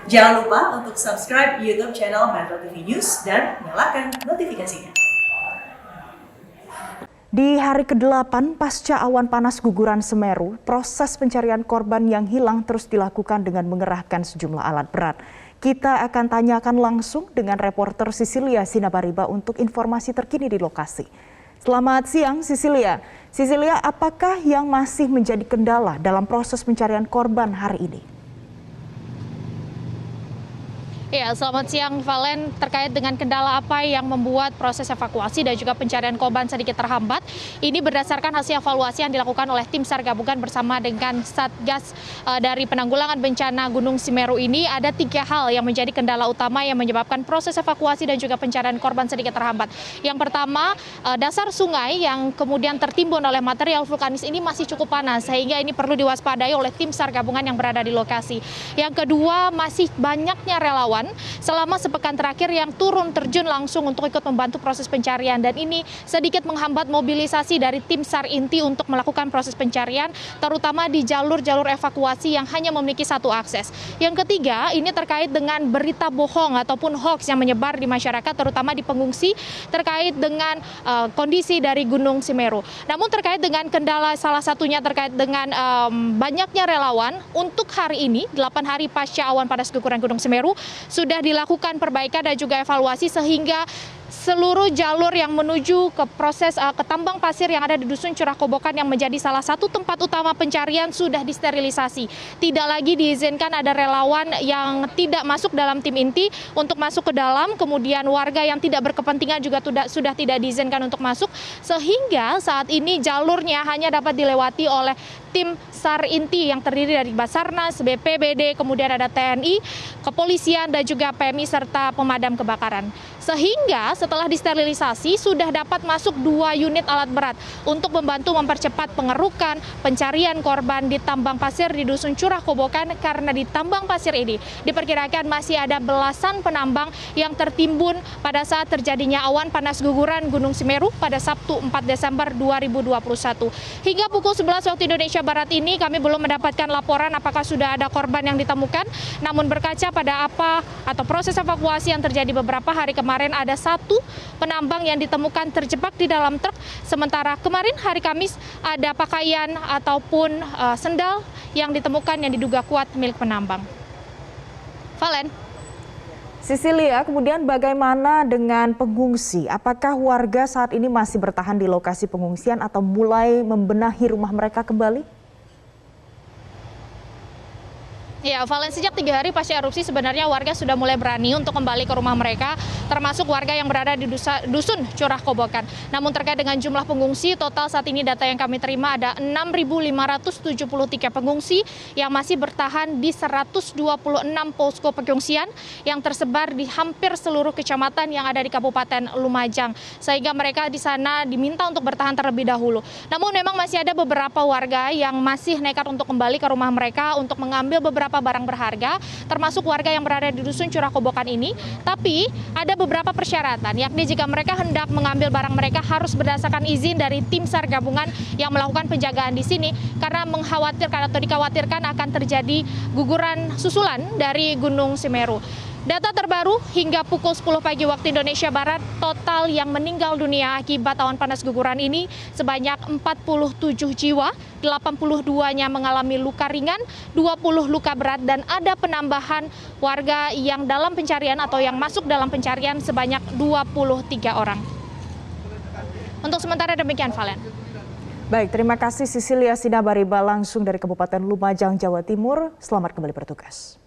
Jangan lupa untuk subscribe YouTube channel Metro TV News dan nyalakan notifikasinya. Di hari ke-8 pasca awan panas guguran Semeru, proses pencarian korban yang hilang terus dilakukan dengan mengerahkan sejumlah alat berat. Kita akan tanyakan langsung dengan reporter Sisilia Sinabariba untuk informasi terkini di lokasi. Selamat siang Sisilia. Sisilia, apakah yang masih menjadi kendala dalam proses pencarian korban hari ini? Ya, selamat siang Valen. Terkait dengan kendala apa yang membuat proses evakuasi dan juga pencarian korban sedikit terhambat, ini berdasarkan hasil evaluasi yang dilakukan oleh tim SAR gabungan bersama dengan Satgas dari penanggulangan bencana Gunung Semeru ini. Ada 3 hal yang menjadi kendala utama yang menyebabkan proses evakuasi dan juga pencarian korban sedikit terhambat. Yang pertama, dasar sungai yang kemudian tertimbun oleh material vulkanis ini masih cukup panas, sehingga ini perlu diwaspadai oleh tim SAR gabungan yang berada di lokasi. Yang kedua, masih banyaknya relawan selama sepekan terakhir yang turun terjun langsung untuk ikut membantu proses pencarian, dan ini sedikit menghambat mobilisasi dari tim SAR inti untuk melakukan proses pencarian, terutama di jalur-jalur evakuasi yang hanya memiliki satu akses. Yang ketiga, ini terkait dengan berita bohong ataupun hoax yang menyebar di masyarakat, terutama di pengungsi terkait dengan kondisi dari Gunung Semeru. Namun terkait dengan kendala salah satunya terkait dengan banyaknya relawan, untuk hari ini 8 hari pasca awan panas guguran Gunung Semeru sudah dilakukan perbaikan dan juga evaluasi sehingga seluruh jalur yang menuju ke proses ke tambang pasir yang ada di Dusun Curah Kobokan yang menjadi salah satu tempat utama pencarian sudah disterilisasi. Tidak lagi diizinkan ada relawan yang tidak masuk dalam tim inti untuk masuk ke dalam, kemudian warga yang tidak berkepentingan juga sudah tidak diizinkan untuk masuk, sehingga saat ini jalurnya hanya dapat dilewati oleh tim SAR inti yang terdiri dari Basarnas, BPBD, kemudian ada TNI, kepolisian, dan juga PMI serta pemadam kebakaran. Sehingga setelah disterilisasi sudah dapat masuk 2 unit alat berat untuk membantu mempercepat pengerukan pencarian korban di tambang pasir di Dusun Curah Kobokan, karena di tambang pasir ini diperkirakan masih ada belasan penambang yang tertimbun pada saat terjadinya awan panas guguran Gunung Semeru pada Sabtu 4 Desember 2021. Hingga pukul 11 waktu Indonesia Barat ini kami belum mendapatkan laporan apakah sudah ada korban yang ditemukan. Namun berkaca pada proses evakuasi yang terjadi beberapa hari kemarin, ada 1 penambang yang ditemukan terjebak di dalam truk. Sementara kemarin hari Kamis ada pakaian ataupun sendal yang ditemukan yang diduga kuat milik penambang. Valen. Sisilia, kemudian bagaimana dengan pengungsi? Apakah warga saat ini masih bertahan di lokasi pengungsian atau mulai membenahi rumah mereka kembali? Ya, Valen, sejak 3 hari pasca erupsi sebenarnya warga sudah mulai berani untuk kembali ke rumah mereka, termasuk warga yang berada di Dusun Curah Kobokan. Namun terkait dengan jumlah pengungsi, total saat ini data yang kami terima ada 6.573 pengungsi yang masih bertahan di 126 posko pengungsian yang tersebar di hampir seluruh kecamatan yang ada di Kabupaten Lumajang. Sehingga mereka di sana diminta untuk bertahan terlebih dahulu. Namun memang masih ada beberapa warga yang masih nekat untuk kembali ke rumah mereka untuk mengambil beberapa barang berharga, termasuk warga yang berada di Dusun Curah Kobokan ini. Tapi ada beberapa persyaratan, yakni jika mereka hendak mengambil barang mereka harus berdasarkan izin dari tim SAR gabungan yang melakukan penjagaan di sini, karena mengkhawatirkan atau dikhawatirkan akan terjadi guguran susulan dari Gunung Semeru. Data terbaru hingga pukul 10 pagi waktu Indonesia Barat, total yang meninggal dunia akibat awan panas guguran ini sebanyak 47 jiwa, 82-nya mengalami luka ringan, 20 luka berat, dan ada penambahan warga yang dalam pencarian atau yang masuk dalam pencarian sebanyak 23 orang. Untuk sementara demikian, Valen. Baik, terima kasih Sisilia Sinabariba langsung dari Kabupaten Lumajang, Jawa Timur. Selamat kembali bertugas.